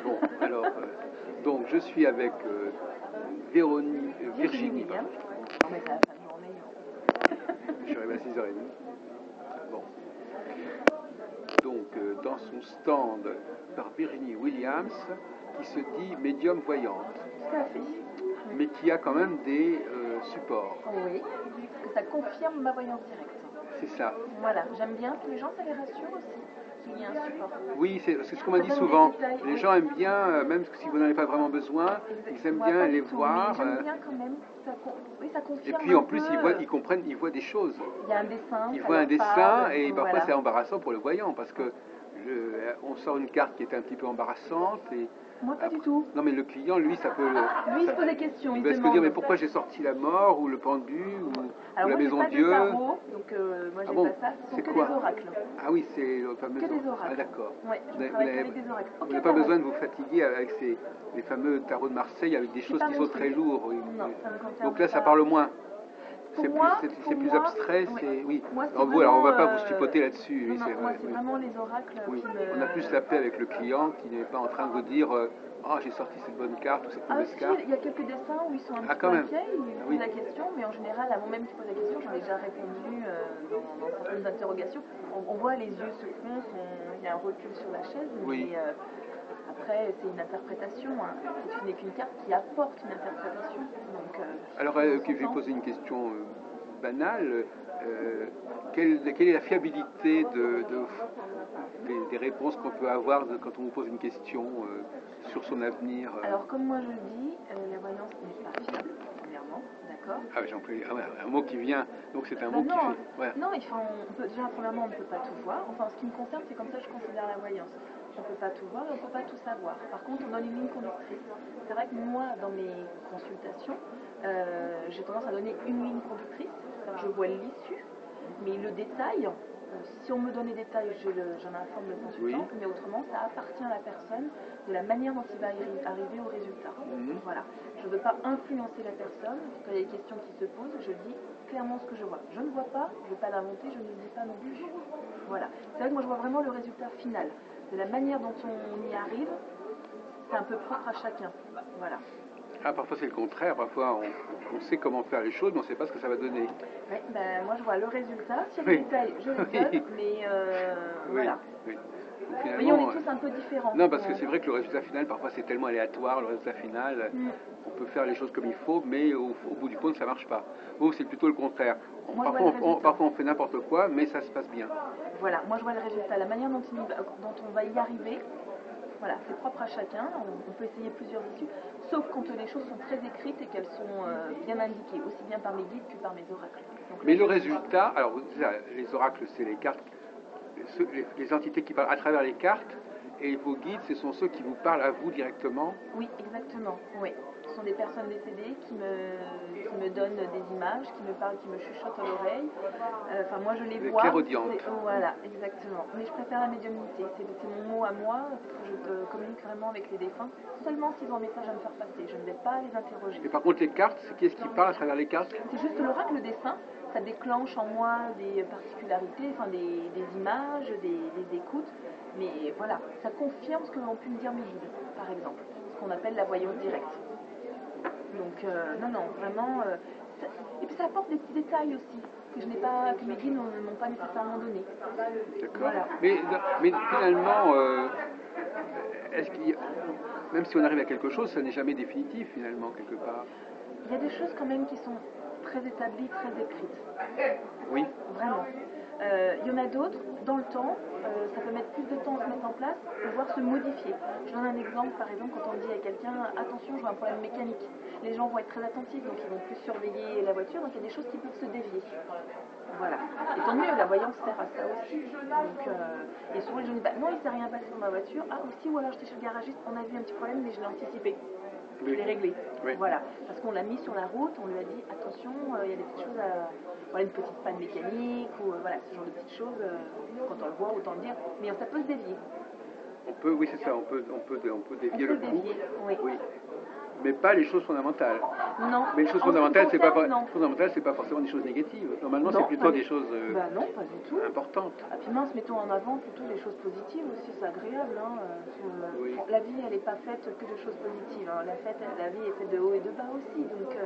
Bon, alors, donc je suis avec Virginie. Williams. Non, mais ça, ça journée. Je suis arrivé à 6h30. Bon. Donc, dans son stand par Virginie Williams, qui se dit médium voyante, Tout à fait. mais qui a quand même des supports. Oui, parce que ça confirme ma voyance directe. C'est ça. Voilà, j'aime bien que les gens, ça les rassure aussi, qu'il y ait un support. Oui, c'est ce qu'on m'a dit Ça donne souvent. des détails, Les oui. gens aiment bien, même si vous n'en avez pas vraiment besoin, ils aiment Moi, bien pas les du tout, voir. mais j'aime bien quand même. Oui, ça Et confirme puis en un plus, peu, ils comprennent, ils voient des choses. il y a un dessin, Ils ça voient un leur dessin parle, et parfois voilà. c'est embarrassant pour le voyant parce que on sort une carte qui est un petit peu embarrassante et Moi, pas après- du tout. non mais le client lui ça peut Lui, il se pose des questions, il il va se demande. dire mais pourquoi j'ai sorti la mort ou le pendu ou Alors la moi, j'ai maison pas de Dieu. de tarot, donc moi, Ah j'ai bon, pas ça. Ce sont c'est que quoi des oracles. Ah oui, c'est le fameux Que des oracles. Ah d'accord. Ouais, Vous je n'avez- travaille vous qu'avec des oracles. vous Aucun n'avez pas tarot. besoin de vous fatiguer avec les fameux tarots de Marseille avec des C'est choses pas qui mon sont truc. très lourdes. Oui. Non, ça me concerne Donc là ça pas. parle moins. Pour C'est moi, plus abstrait, ouais. c'est oui. Moi, c'est Alors, vous, alors on va pas vraiment, vous chipoter là-dessus. Non, Oui, non, c'est moi, vrai. c'est Oui. vraiment les oracles Oui. qui me. On a plus la paix avec le client qui n'est pas en train de vous dire ah j'ai sorti cette bonne carte ou cette Ah mauvaise si, carte. il y a quelques dessins où ils sont un Ah, petit quand peu même. inquiets, ils Ah, posent oui. la question, mais en général, avant même qu'ils posent la question, j'en ai déjà répondu dans certaines interrogations. On voit les yeux se froncent, il y a un recul sur la chaise, mais Oui. après, c'est une interprétation. Hein. Ce n'est qu'une carte qui apporte une interprétation. Donc, Alors on je vais s'entend. poser une question banale. Quelle est la fiabilité des réponses qu'on peut avoir quand on vous pose une question sur son avenir Alors, comme moi je le dis, la voyance n'est pas fiable, premièrement, d'accord. Ah, j'ai employé un mot qui vient, donc c'est un mot qui non, fait. Voilà. non, déjà, premièrement, on ne peut pas tout voir. Enfin, en ce qui me concerne, c'est comme ça que je considère la voyance. On ne peut pas tout voir et on ne peut pas tout savoir. Par contre, on donne une ligne conductrice. C'est vrai que moi, dans mes consultations, j'ai tendance à donner une ligne conductrice. C'est-à-dire que je vois l'issue, mais le détail, si on me donne les détails, j'en informe le consultant, Oui. mais autrement, ça appartient à la personne de la manière dont il va arriver au résultat. Voilà. Je ne veux pas influencer la personne. Quand il y a des questions qui se posent, je dis clairement ce que je vois. Je ne vois pas, je ne vais pas l'inventer, je ne le dis pas non plus. Voilà. C'est vrai que moi, je vois vraiment le résultat final. De la manière dont on y arrive, c'est un peu propre à chacun. Voilà. Ah, parfois c'est le contraire, parfois on sait comment faire les choses, mais on ne sait pas ce que ça va donner. Ouais, ben, moi je vois le résultat, si il y a Oui. des détails, je les donne, mais voilà. Oui. Donc, Vous finalement, voyez, on est tous un peu différents. non, parce que c'est vrai que le résultat final, parfois c'est tellement aléatoire, le résultat final, on peut faire les choses comme il faut, mais au bout du compte ça ne marche pas. Vous, c'est plutôt le contraire. Parfois on fait n'importe quoi, mais ça se passe bien. Voilà, moi je vois le résultat, la manière dont on va y arriver. Voilà, c'est propre à chacun, on peut essayer plusieurs issues, sauf quand les choses sont très écrites et qu'elles sont bien indiquées, aussi bien par mes guides que par mes oracles. Donc, mais le résultat, alors les oracles c'est les cartes, les entités qui parlent à travers les cartes, et vos guides ce sont ceux qui vous parlent à vous directement. Oui, exactement, oui. Ce sont des personnes décédées qui me donnent des images, qui me parlent, qui me chuchotent à l'oreille. Enfin, moi je les vois. Clairaudientes. Voilà, exactement. Mais je préfère la médiumnité. C'est mon mot à moi, parce que je communique vraiment avec les défunts, seulement s'ils ont un message à me faire passer. Je ne vais pas les interroger. Et par contre, les cartes, c'est qui est-ce qui parle à travers les cartes? C'est juste l'oracle, le dessin. Ça déclenche en moi des particularités, enfin des images, des écoutes. Mais voilà, ça confirme ce que l'on pu me dire mes guides, par exemple. Ce qu'on appelle la voyance directe. Donc, non, vraiment. Et puis ça apporte des petits détails aussi, que mes guides n'ont pas nécessairement donné. D'accord. Voilà. Mais finalement, est-ce qu'il même si on arrive à quelque chose, ça n'est jamais définitif finalement, quelque part. Il y a des choses quand même qui sont très établies, très écrites. Oui. Vraiment. Il y en a d'autres, dans le temps, ça peut mettre plus de temps à se mettre en place, voire se modifier. Je donne un exemple, par exemple, quand on dit à quelqu'un « Attention, je vois un problème mécanique ». Les gens vont être très attentifs, donc ils vont plus surveiller la voiture, donc il y a des choses qui peuvent se dévier. Voilà. Et tant mieux, la voyance sert à ça aussi. Donc, et souvent les gens disent « Non, il ne s'est rien passé dans ma voiture. Ah, aussi, ou alors j'étais chez le garagiste, on a vu un petit problème, mais je l'ai anticipé. » Je l'ai réglé. Oui. Voilà. Parce qu'on l'a mis sur la route, on lui a dit attention, il y a des petites choses à. Voilà, une petite panne mécanique, ou voilà, ce genre de petites choses, quand on le voit, autant le dire. Mais ça peut se dévier. Oui, c'est ça, on peut dévier le coup. Oui. Oui. Mais pas les choses fondamentales. Non. Mais les choses fondamentales, c'est pas forcément des choses négatives. Normalement, c'est plutôt des choses non, pas du tout. importantes. Et puis mince, mettons en avant plutôt les choses positives aussi, c'est agréable. Hein. Oui. La vie, elle n'est pas faite que de choses positives. Hein. La vie est faite de haut et de bas aussi. Donc,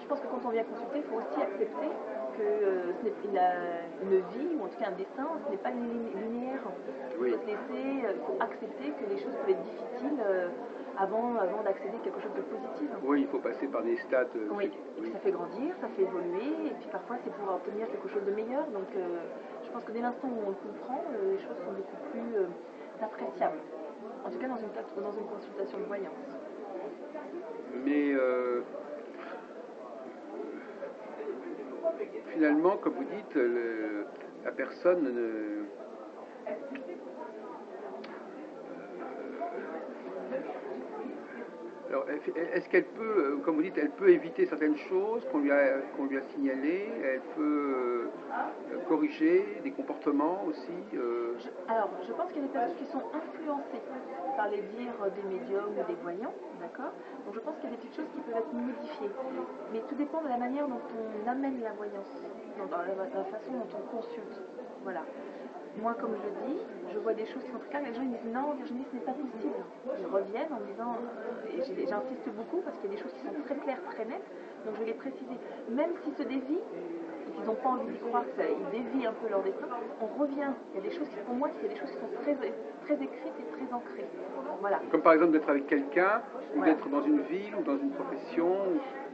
je pense que quand on vient consulter, il faut aussi accepter que une vie, ou en tout cas un destin, ce n'est pas linéaire. Oui. Il faut se laisser, il faut accepter que les choses peuvent être difficiles avant d'accéder à quelque chose de positif. Oui, il faut passer par des stades. Oui, et puis ça fait grandir, ça fait évoluer, et puis parfois c'est pour obtenir quelque chose de meilleur. Donc je pense que dès l'instant où on le comprend, les choses sont beaucoup plus appréciables. En tout cas dans une consultation de voyance. Mais finalement, comme vous dites, la personne ne... Alors, est-ce qu'elle peut, comme vous dites, elle peut éviter certaines choses qu'on lui a signalées, elle peut corriger des comportements aussi Alors, je pense qu'il y a des personnes qui sont influencées par les dires des médiums ou des voyants, d'accord? Donc je pense qu'il y a des petites choses qui peuvent être modifiées. Mais tout dépend de la manière dont on amène la voyance, dans la façon dont on consulte. Voilà. Moi, comme je dis, je vois des choses qui sont très claires, les gens ils me disent non, Virginie, ce n'est pas possible. Ils reviennent en me disant, et j'insiste beaucoup parce qu'il y a des choses qui sont très claires, très nettes, donc je vais les préciser. Même s'ils se dévient, et qu'ils n'ont pas envie d'y croire, qu'ils dévient un peu leur destin, on revient. Il y a des choses qui, pour moi, il y a des choses qui sont très, très écrites et très ancrées. Voilà. Comme par exemple d'être avec quelqu'un, ou d'être dans une ville, ou dans une profession.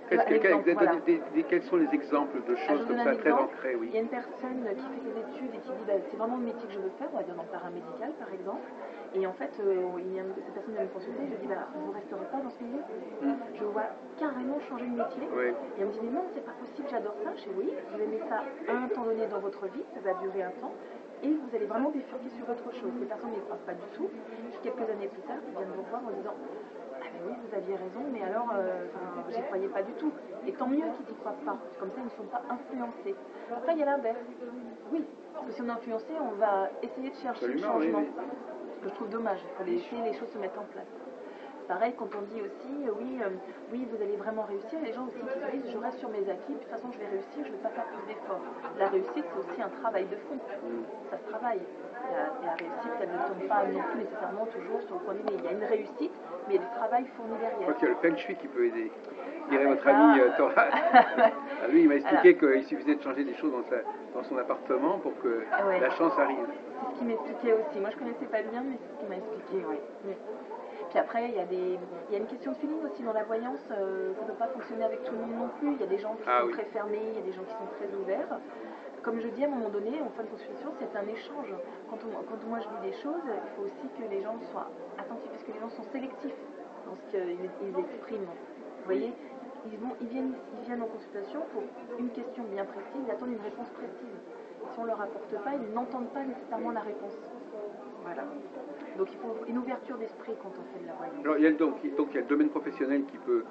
Quels sont les exemples de choses comme ça, très ancrées, oui. Il y a une personne qui fait ses études et qui dit c'est vraiment le métier que je veux faire, on va dire dans le paramédical par exemple. Et en fait, cette personne vient me consulter, je lui dis vous ne resterez pas dans ce milieu. Je vois carrément changer de métier. Oui. Et elle me dit mais non, c'est pas possible, j'adore ça. Je dis oui, vous aimez ça à un temps donné dans votre vie, ça va durer un temps. Et vous allez vraiment bifurquer sur autre chose. Les personnes n'y croient pas du tout. Quelques années plus tard, ils viennent vous voir en disant oui, vous aviez raison, mais alors, j'y croyais pas du tout. Et tant mieux qu'ils n'y croient pas. Comme ça, ils ne sont pas influencés. Après, il y a l'inverse. Oui, parce que si on est influencé, on va essayer de chercher le changement. Oui. Ce que je trouve dommage. Il faut laisser les choses se mettre en place. Pareil, quand on dit aussi, oui, vous allez vraiment réussir, les gens aussi qui se disent, je reste sur mes acquis, de toute façon, je vais réussir, je ne vais pas faire plus d'efforts. La réussite, c'est aussi un travail de fond. Ça se travaille. La réussite, elle ne tombe pas non plus nécessairement toujours sur le point de vue. Il y a une réussite, mais il y a du travail fourni derrière. Ok, le feng shui qui peut aider. Dirait votre ami Thora. Lui, il m'a expliqué qu'il suffisait de changer des choses dans son appartement pour que la chance arrive. C'est ce qu'il m'expliquait aussi. Moi, je ne connaissais pas bien, mais c'est ce qu'il m'a expliqué, oui. Puis après, il y a une question de feeling aussi dans la voyance. Ça ne peut pas fonctionner avec tout le monde non plus. Il y a des gens qui sont très fermés, il y a des gens qui sont très ouverts. Comme je dis, à un moment donné, en fin de consultation, c'est un échange. Quand moi je dis des choses, il faut aussi que les gens soient attentifs, parce que les gens sont sélectifs dans ce qu'ils expriment. Vous voyez, ils viennent en consultation pour une question bien précise, ils attendent une réponse précise. Si on ne leur apporte pas, ils n'entendent pas nécessairement la réponse. Voilà. Donc il faut une ouverture d'esprit quand on fait de la voyance. Alors, il y a le domaine professionnel qui peut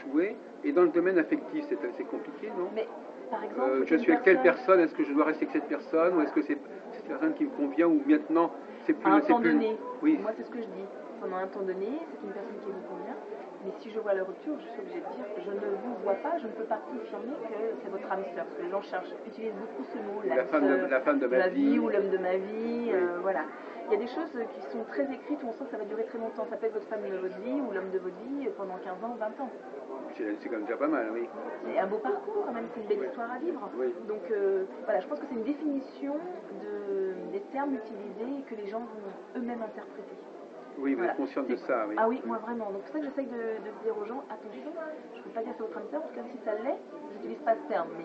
jouer, et dans le domaine affectif, c'est assez compliqué, non? Mais, par exemple, je suis avec telle personne, est-ce que je dois rester avec cette personne, ou est-ce que c'est cette personne qui me convient, ou maintenant c'est plus... À un temps donné. Oui. Moi, c'est ce que je dis. Pendant un temps donné, c'est une personne qui vous convient. Mais si je vois la rupture, je suis obligée de dire que je ne vous vois pas, je ne peux pas confirmer que c'est votre âme sœur. Parce que les gens utilisent beaucoup ce mot, la femme de ma vie, ou l'homme de ma vie, voilà. Il y a des choses qui sont très écrites où on sent que ça va durer très longtemps. Ça peut être votre femme de votre vie ou l'homme de votre vie pendant 15 ans, 20 ans. C'est quand même déjà pas mal, oui. C'est un beau parcours quand même, c'est une belle histoire à vivre. Oui. Donc voilà, je pense que c'est une définition des termes utilisés et que les gens vont eux-mêmes interpréter. Oui, vous êtes consciente de ça, oui. Ah oui, moi vraiment. Donc c'est ça que j'essaye de dire aux gens, attention, je ne peux pas dire que c'est votre âme sœur, en tout cas si ça l'est, je n'utilise pas ce terme, mais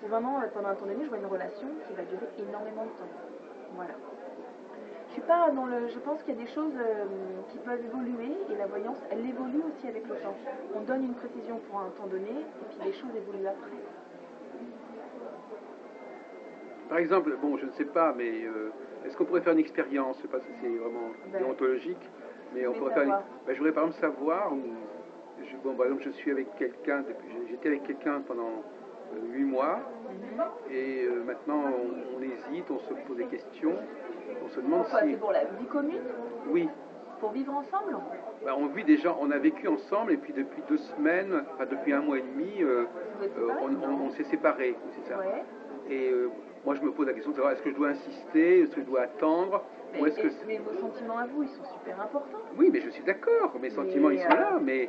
c'est vraiment, pendant un temps donné, je vois une relation qui va durer énormément de temps. Voilà. Je suis pas dans je pense qu'il y a des choses qui peuvent évoluer, et la voyance, elle évolue aussi avec le temps. On donne une précision pour un temps donné, et puis les choses évoluent après. Par exemple, bon, je ne sais pas, mais est-ce qu'on pourrait faire une expérience? Je ne sais pas si c'est vraiment déontologique, mais on pourrait faire. Je voudrais par exemple savoir. Par exemple, je suis avec quelqu'un, j'étais avec quelqu'un pendant 8 mois, et maintenant on hésite, on se pose des questions, on se demande Pourquoi? C'est pour la vie commune? Oui. Pour vivre ensemble? Bah, on vit déjà, on a vécu ensemble et puis depuis 2 semaines, enfin depuis 1 mois et demi, on s'est séparés, c'est ça. Ouais. Et moi je me pose la question de savoir est-ce que je dois insister, est-ce que je dois attendre, ou est-ce que... Mais vos sentiments à vous, ils sont super importants. Oui, mais je suis d'accord, mes sentiments ils sont là, mais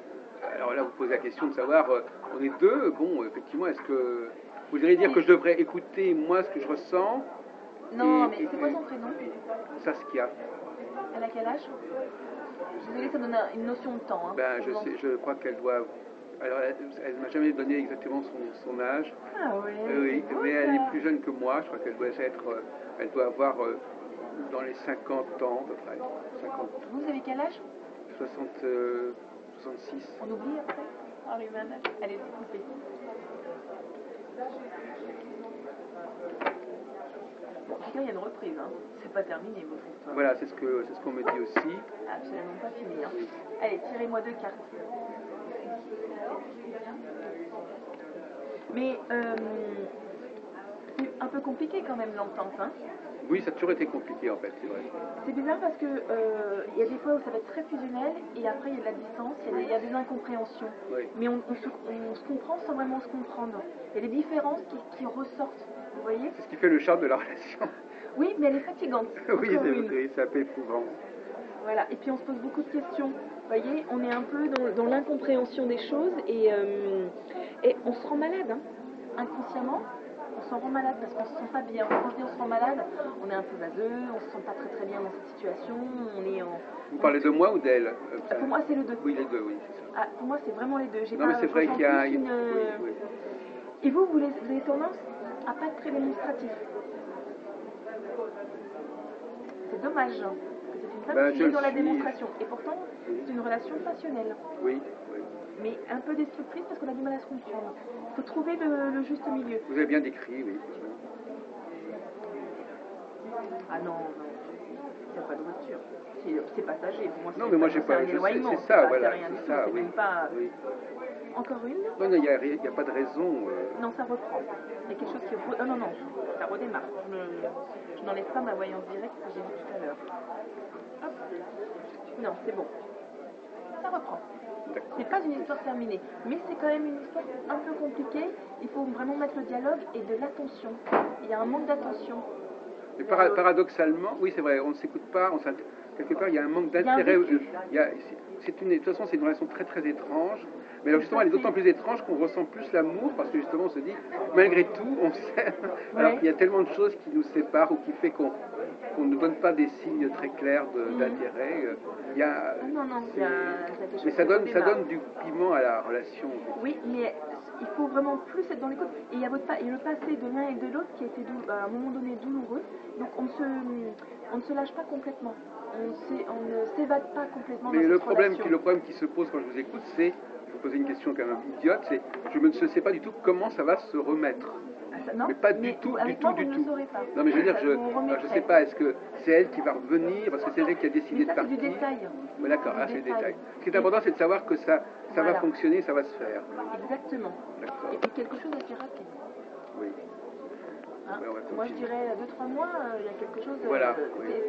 alors là vous posez la question de savoir, on est deux, bon effectivement est-ce que... Vous voudriez dire que je devrais écouter moi ce que je ressens? Non, mais c'est quoi son prénom? Saskia. Elle a quel âge? Désolée, ça donne une notion de temps. Hein. Ben, je crois qu'elle doit... Alors, elle ne m'a jamais donné exactement son âge. Ah oui. Oui, mais elle est plus jeune que moi. Je crois qu'elle doit être... elle doit avoir dans les 50 ans, à peu près. 50. Vous avez quel âge? 66. On oublie après? Ah, le même âge. Allez, coupez. Bon, en tout cas, il y a une reprise. Hein. C'est pas terminé, votre histoire. Voilà, c'est ce qu'on me dit aussi. Absolument pas fini. Hein. Oui. Allez, tirez-moi 2 cartes. Mais c'est un peu compliqué quand même l'entente. Hein. Oui, ça a toujours été compliqué en fait, c'est vrai. C'est bizarre parce que il y a des fois où ça va être très fusionnel et après il y a de la distance, il y a des incompréhensions. Oui. Mais on se comprend sans vraiment se comprendre. Il y a des différences qui ressortent, vous voyez? C'est ce qui fait le charme de la relation. Oui, mais elle est fatigante. Oui, c'est un peu éprouvant. Voilà, et puis on se pose beaucoup de questions. Vous voyez, on est un peu dans l'incompréhension des choses et on se rend malade, hein, inconsciemment. On s'en rend malade parce qu'on se sent pas bien. Quand je dis on se rend malade, on est un peu vaseux, on se sent pas très bien dans cette situation. Vous parlez de moi ou d'elle? Pour moi, c'est le deux. Oui, les deux, oui, c'est ça. Ah, pour moi, c'est vraiment les deux. Non, mais c'est vrai qu'il y a une... Oui. Et vous avez tendance à pas être très démonstratif. C'est dommage. C'est une femme qui est dans la démonstration. Et pourtant, c'est une relation passionnelle. Oui. Mais un peu destructrice parce qu'on a du mal à se comprendre. Il faut trouver le juste milieu. Vous avez bien décrit, oui. Ah non, il n'y a pas de rupture. C'est passager. Pour moi, non, mais moi j'ai pas. C'est ça, voilà. C'est ça, oui. Pas... Oui. Encore une? Non, il n'y a pas de raison. Non, ça reprend. Il y a quelque chose qui... Non, ça redémarre. Je n'enlève pas ma voyance directe que j'ai dit tout à l'heure. Hop. Non, c'est bon. Ça reprend. C'est pas une histoire terminée, mais c'est quand même une histoire un peu compliquée. Il faut vraiment mettre le dialogue et de l'attention. Il y a un manque d'attention. Mais paradoxalement, oui, c'est vrai, on ne s'écoute pas, quelque part, il y a un manque d'intérêt. De toute façon, c'est une relation très très étrange. Mais alors justement, elle est d'autant plus étrange qu'on ressent plus l'amour parce que justement, on se dit, malgré tout, on s'aime. Alors qu'il y a tellement de choses qui nous séparent ou qui fait qu'on ne donne pas des signes très clairs d'intérêt. Mais ça donne du piment à la relation. Oui, mais il faut vraiment plus être dans l'écoute. Et il y a le passé de l'un et de l'autre qui a été à un moment donné douloureux. Donc on ne se lâche pas complètement. On ne s'évade pas complètement. Mais le problème qui se pose quand je vous écoute, c'est, je vous posais une question quand même idiote, c'est je ne sais pas du tout comment ça va se remettre. Non, mais pas du tout. Pas. Non, mais je veux dire, je sais pas, est-ce que c'est elle qui va revenir, parce que c'est elle qui a décidé de partir. C'est du détail. Ouais, d'accord, c'est le détail. Ce qui est important, c'est de savoir que ça va fonctionner, ça va se faire. Exactement. Et puis quelque chose à faire rapide. Oui. Hein, moi je dirais 2-3 mois, il y a quelque chose. Voilà.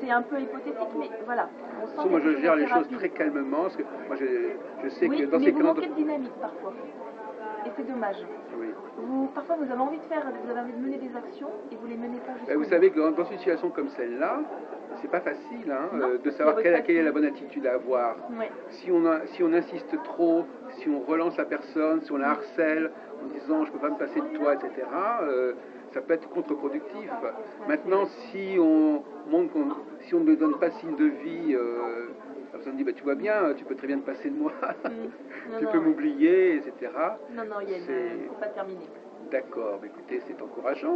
C'est un peu hypothétique, mais voilà. Moi je gère les choses très calmement, parce que moi je sais que dans ces cas. Vous manquez de dynamique parfois. Et c'est dommage. Oui. Parfois vous avez envie de mener des actions et vous les menez pas jusqu'au bout. Vous savez que dans une situation comme celle-là, c'est pas facile de savoir quelle est la bonne attitude à avoir. Ouais. Si on insiste trop, si on relance la personne, si on la harcèle en disant je peux pas me passer de toi, etc., ça peut être contre-productif. Maintenant, si on ne donne pas signe de vie, la personne dit tu vois bien, tu peux très bien te passer de moi, tu peux m'oublier, etc. Non, il faut pas terminer. D'accord, écoutez, c'est encourageant.